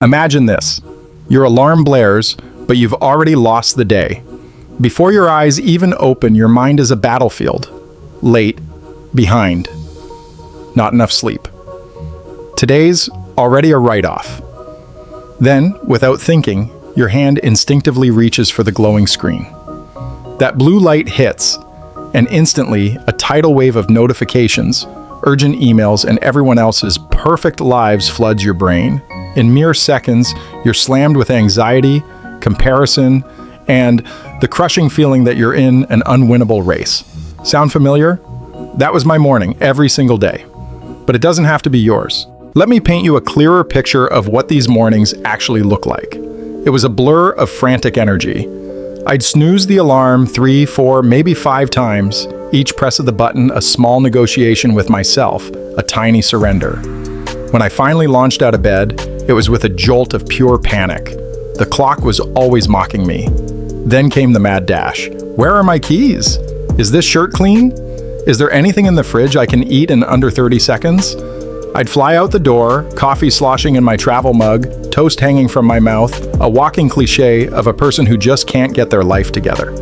Imagine this. Your alarm blares, but you've already lost the day. Before your eyes even open, your mind is a battlefield. Late, behind, not enough sleep. Today's already a write-off. Then, without thinking, your hand instinctively reaches for the glowing screen. That blue light hits, and instantly, a tidal wave of notifications, urgent emails, and everyone else's perfect lives floods your brain. In mere seconds, you're slammed with anxiety, comparison, and the crushing feeling that you're in an unwinnable race. Sound familiar? That was my morning every single day. But it doesn't have to be yours. Let me paint you a clearer picture of what these mornings actually look like. It was a blur of frantic energy. I'd snooze the alarm 3, 4, maybe 5 times, each press of the button a small negotiation with myself, a tiny surrender. When I finally launched out of bed, it was with a jolt of pure panic. The clock was always mocking me. Then came the mad dash. Where are my keys? Is this shirt clean? Is there anything in the fridge I can eat in under 30 seconds? I'd fly out the door, coffee sloshing in my travel mug, toast hanging from my mouth, a walking cliche of a person who just can't get their life together.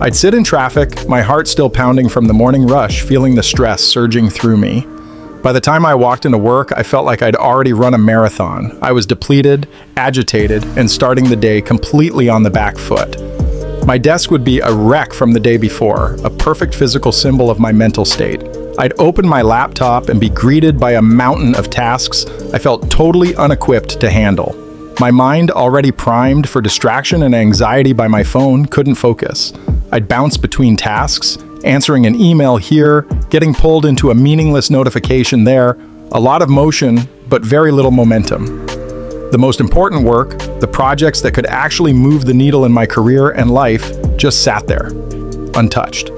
I'd sit in traffic, my heart still pounding from the morning rush, feeling the stress surging through me. By the time I walked into work, I felt like I'd already run a marathon. I was depleted, agitated, and starting the day completely on the back foot. My desk would be a wreck from the day before, a perfect physical symbol of my mental state. I'd open my laptop and be greeted by a mountain of tasks I felt totally unequipped to handle. My mind, already primed for distraction and anxiety by my phone, couldn't focus. I'd bounce between tasks, answering an email here, getting pulled into a meaningless notification there, a lot of motion, but very little momentum. The most important work, the projects that could actually move the needle in my career and life, just sat there, untouched.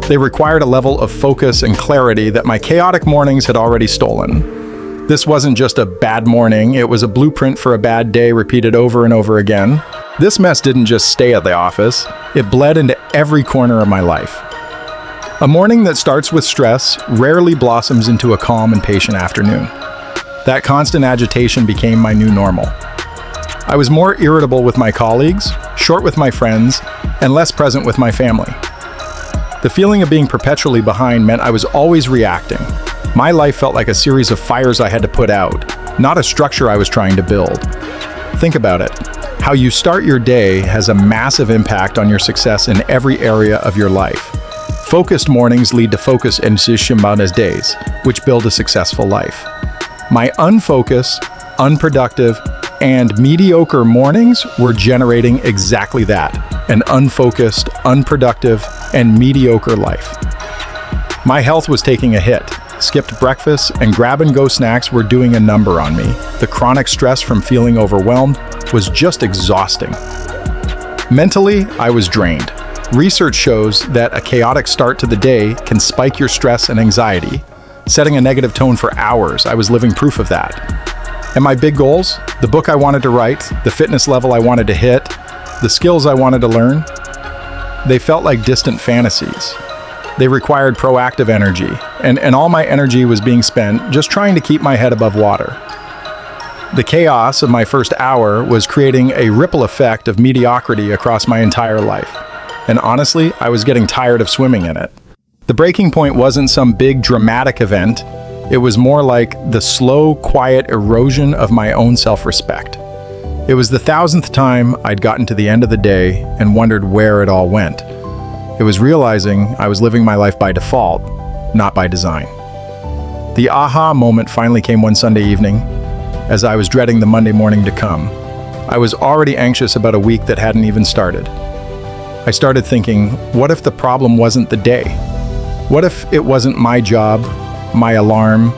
They required a level of focus and clarity that my chaotic mornings had already stolen. This wasn't just a bad morning, it was a blueprint for a bad day repeated over and over again. This mess didn't just stay at the office, it bled into every corner of my life. A morning that starts with stress rarely blossoms into a calm and patient afternoon. That constant agitation became my new normal. I was more irritable with my colleagues, short with my friends, and less present with my family. The feeling of being perpetually behind meant I was always reacting. My life felt like a series of fires I had to put out, not a structure I was trying to build. Think about it. How you start your day has a massive impact on your success in every area of your life. Focused mornings lead to focused and days, which build a successful life. My unfocused, unproductive, and mediocre mornings were generating exactly that, an unfocused, unproductive, and mediocre life. My health was taking a hit. Skipped breakfast and grab-and-go snacks were doing a number on me. The chronic stress from feeling overwhelmed was just exhausting. Mentally, I was drained. Research shows that a chaotic start to the day can spike your stress and anxiety, setting a negative tone for hours. I was living proof of that. And my big goals, the book I wanted to write, the fitness level I wanted to hit, the skills I wanted to learn, they felt like distant fantasies. They required proactive energy, and all my energy was being spent just trying to keep my head above water. The chaos of my first hour was creating a ripple effect of mediocrity across my entire life. And honestly, I was getting tired of swimming in it. The breaking point wasn't some big dramatic event. It was more like the slow, quiet erosion of my own self-respect. It was the 1,000th time I'd gotten to the end of the day and wondered where it all went. It was realizing I was living my life by default, not by design. The aha moment finally came one Sunday evening, as I was dreading the Monday morning to come. I was already anxious about a week that hadn't even started. I started thinking, what if the problem wasn't the day? What if it wasn't my job, my alarm,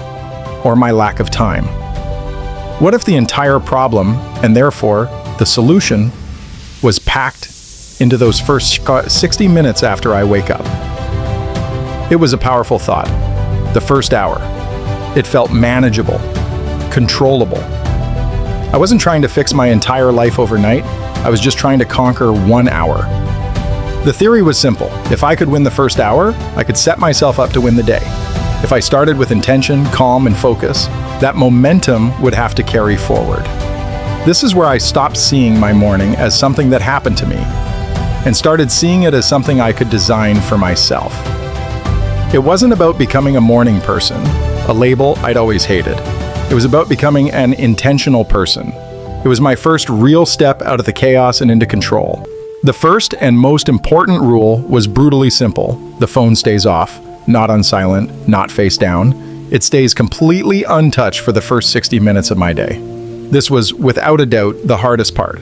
or my lack of time? What if the entire problem, and therefore the solution, was packed into those first 60 minutes after I wake up? It was a powerful thought. The first hour. It felt manageable, controllable. I wasn't trying to fix my entire life overnight. I was just trying to conquer 1 hour. The theory was simple. If I could win the first hour, I could set myself up to win the day. If I started with intention, calm, and focus, that momentum would have to carry forward. This is where I stopped seeing my morning as something that happened to me and started seeing it as something I could design for myself. It wasn't about becoming a morning person, a label I'd always hated. It was about becoming an intentional person. It was my first real step out of the chaos and into control. The first and most important rule was brutally simple. The phone stays off, not on silent, not face down. It stays completely untouched for the first 60 minutes of my day. This was, without a doubt, the hardest part.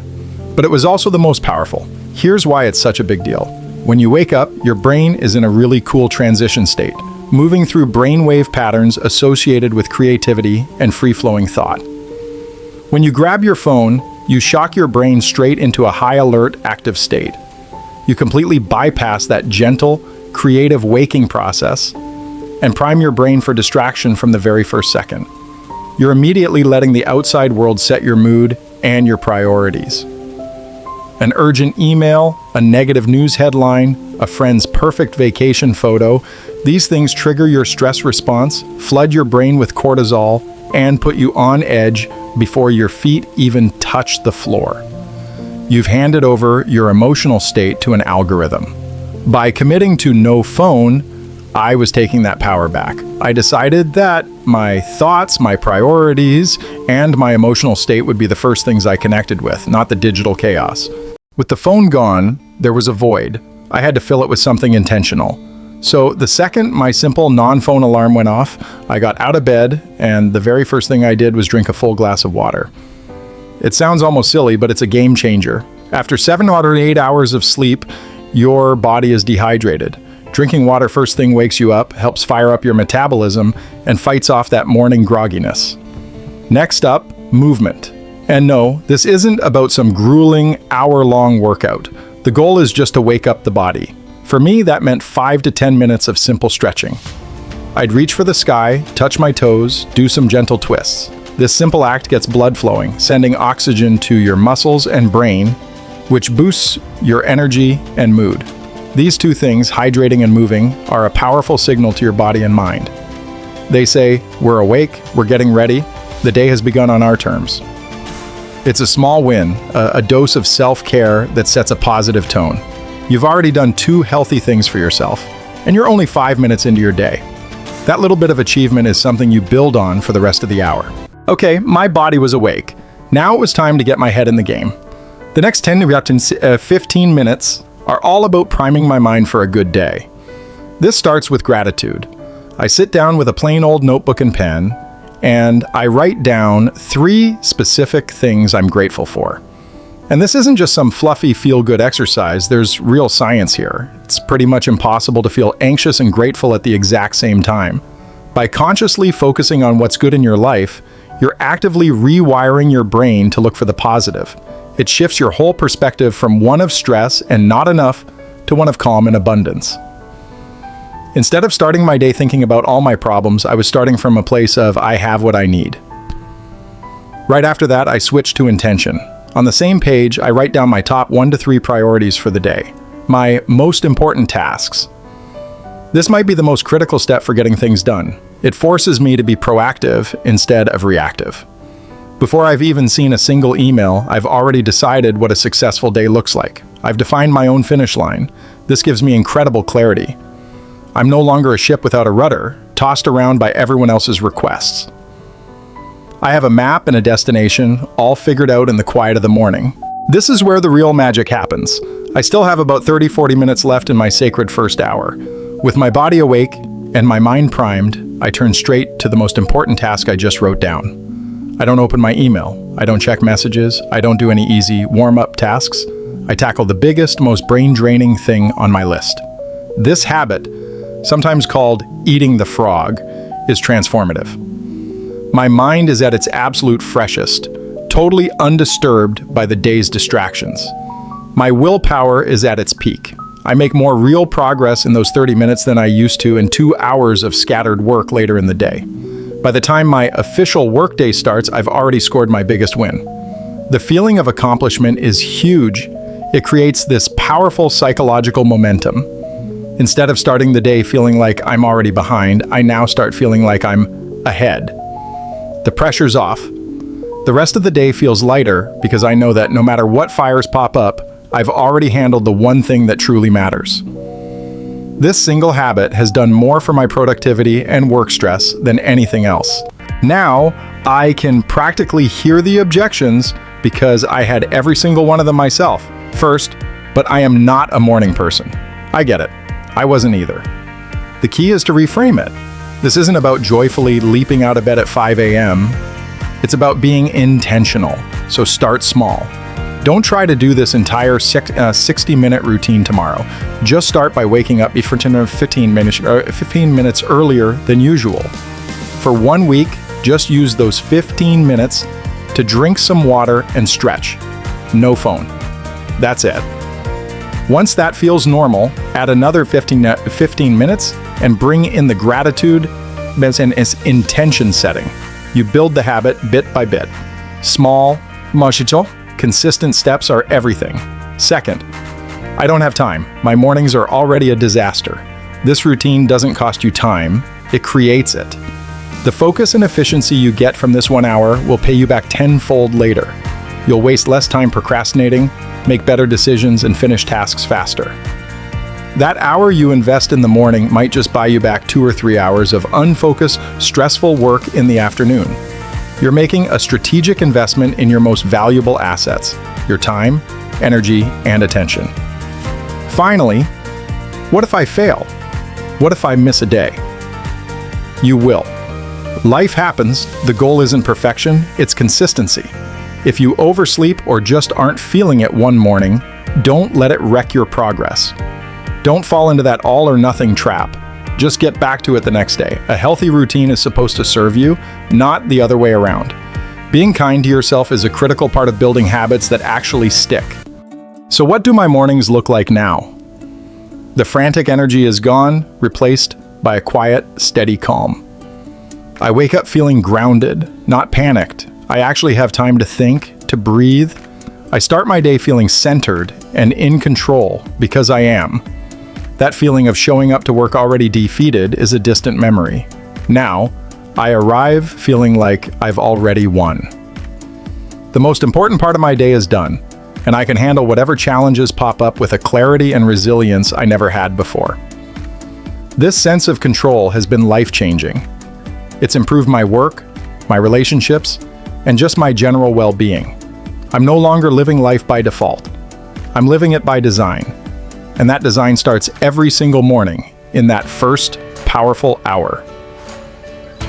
But it was also the most powerful. Here's why it's such a big deal. When you wake up, your brain is in a really cool transition state, moving through brainwave patterns associated with creativity and free-flowing thought. When you grab your phone, you shock your brain straight into a high-alert, active state. You completely bypass that gentle, creative waking process and prime your brain for distraction from the very first second. You're immediately letting the outside world set your mood and your priorities. An urgent email, a negative news headline, a friend's perfect vacation photo, these things trigger your stress response, flood your brain with cortisol, and put you on edge before your feet even touch the floor. You've handed over your emotional state to an algorithm. By committing to no phone, I was taking that power back. I decided that my thoughts, my priorities, and my emotional state would be the first things I connected with, not the digital chaos. With the phone gone, there was a void. I had to fill it with something intentional. So the second my simple non-phone alarm went off, I got out of bed, and the very first thing I did was drink a full glass of water. It sounds almost silly, but it's a game changer. After 7 or 8 hours of sleep, your body is dehydrated. Drinking water first thing wakes you up, helps fire up your metabolism, and fights off that morning grogginess. Next up, movement. And no, this isn't about some grueling, hour-long workout. The goal is just to wake up the body. For me, that meant 5 to 10 minutes of simple stretching. I'd reach for the sky, touch my toes, do some gentle twists. This simple act gets blood flowing, sending oxygen to your muscles and brain, which boosts your energy and mood. These two things, hydrating and moving, are a powerful signal to your body and mind. They say, we're awake, we're getting ready, the day has begun on our terms. It's a small win, a dose of self-care that sets a positive tone. You've already done 2 healthy things for yourself, and you're only 5 minutes into your day. That little bit of achievement is something you build on for the rest of the hour. Okay, my body was awake. Now it was time to get my head in the game. The next 10 to 15 minutes are all about priming my mind for a good day. This starts with gratitude. I sit down with a plain old notebook and pen, and I write down 3 specific things I'm grateful for. And this isn't just some fluffy feel-good exercise, there's real science here. It's pretty much impossible to feel anxious and grateful at the exact same time. By consciously focusing on what's good in your life, you're actively rewiring your brain to look for the positive. It shifts your whole perspective from one of stress and not enough to one of calm and abundance. Instead of starting my day thinking about all my problems, I was starting from a place of I have what I need. Right after that, I switched to intention. On the same page, I write down my top 1 to 3 priorities for the day, my most important tasks. This might be the most critical step for getting things done. It forces me to be proactive instead of reactive. Before I've even seen a single email, I've already decided what a successful day looks like. I've defined my own finish line. This gives me incredible clarity. I'm no longer a ship without a rudder, tossed around by everyone else's requests. I have a map and a destination, all figured out in the quiet of the morning. This is where the real magic happens. I still have about 30-40 minutes left in my sacred first hour. With my body awake and my mind primed, I turn straight to the most important task I just wrote down. I don't open my email. I don't check messages. I don't do any easy warm-up tasks. I tackle the biggest, most brain-draining thing on my list. This habit, sometimes called eating the frog, is transformative. My mind is at its absolute freshest, totally undisturbed by the day's distractions. My willpower is at its peak. I make more real progress in those 30 minutes than I used to in 2 hours of scattered work later in the day. By the time my official workday starts, I've already scored my biggest win. The feeling of accomplishment is huge. It creates this powerful psychological momentum. Instead of starting the day feeling like I'm already behind, I now start feeling like I'm ahead. The pressure's off. The rest of the day feels lighter because I know that no matter what fires pop up, I've already handled the one thing that truly matters. This single habit has done more for my productivity and work stress than anything else. Now, I can practically hear the objections because I had every single one of them myself first, but I am not a morning person. I get it. I wasn't either. The key is to reframe it. This isn't about joyfully leaping out of bed at 5 a.m. It's about being intentional, so start small. Don't try to do this entire 60-minute routine tomorrow. Just start by waking up 15 minutes earlier than usual. For 1 week, just use those 15 minutes to drink some water and stretch. No phone. That's it. Once that feels normal, add another 15 minutes and bring in the gratitude and intention setting. You build the habit bit by bit. Small, consistent steps are everything. Second, I don't have time. My mornings are already a disaster. This routine doesn't cost you time, it creates it. The focus and efficiency you get from this 1 hour will pay you back tenfold later. You'll waste less time procrastinating, make better decisions, and finish tasks faster. That hour you invest in the morning might just buy you back 2 or 3 hours of unfocused, stressful work in the afternoon. You're making a strategic investment in your most valuable assets, your time, energy, and attention. Finally, what if I fail? What if I miss a day? You will. Life happens. The goal isn't perfection, it's consistency. If you oversleep or just aren't feeling it one morning, don't let it wreck your progress. Don't fall into that all or nothing trap. Just get back to it the next day. A healthy routine is supposed to serve you, not the other way around. Being kind to yourself is a critical part of building habits that actually stick. So what do my mornings look like now? The frantic energy is gone, replaced by a quiet, steady calm. I wake up feeling grounded, not panicked. I actually have time to think, to breathe. I start my day feeling centered and in control because I am. That feeling of showing up to work already defeated is a distant memory. Now, I arrive feeling like I've already won. The most important part of my day is done, and I can handle whatever challenges pop up with a clarity and resilience I never had before. This sense of control has been life-changing. It's improved my work, my relationships, and just my general well-being. I'm no longer living life by default. I'm living it by design. And that design starts every single morning in that first powerful hour.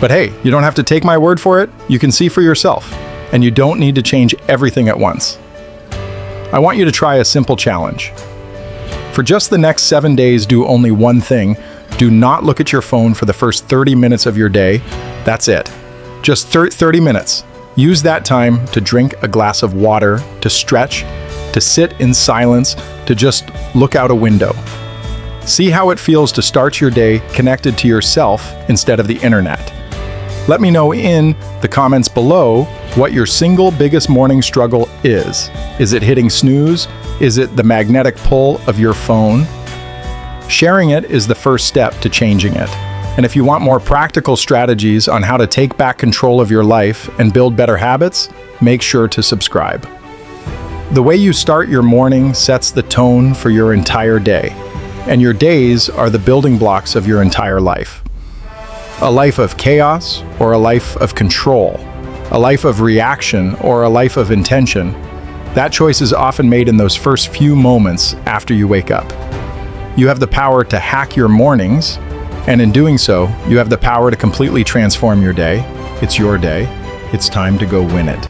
But hey, you don't have to take my word for it. You can see for yourself, and you don't need to change everything at once. I want you to try a simple challenge. For just the next 7 days, do only one thing. Do not look at your phone for the first 30 minutes of your day. That's it. Just 30 minutes. Use that time to drink a glass of water, to stretch, to sit in silence, to just look out a window. See how it feels to start your day connected to yourself instead of the internet. Let me know in the comments below what your single biggest morning struggle is. Is it hitting snooze? Is it the magnetic pull of your phone? Sharing it is the first step to changing it. And if you want more practical strategies on how to take back control of your life and build better habits, make sure to subscribe. The way you start your morning sets the tone for your entire day, and your days are the building blocks of your entire life. A life of chaos or a life of control, a life of reaction or a life of intention, that choice is often made in those first few moments after you wake up. You have the power to hack your mornings, and in doing so, you have the power to completely transform your day. It's your day. It's time to go win it.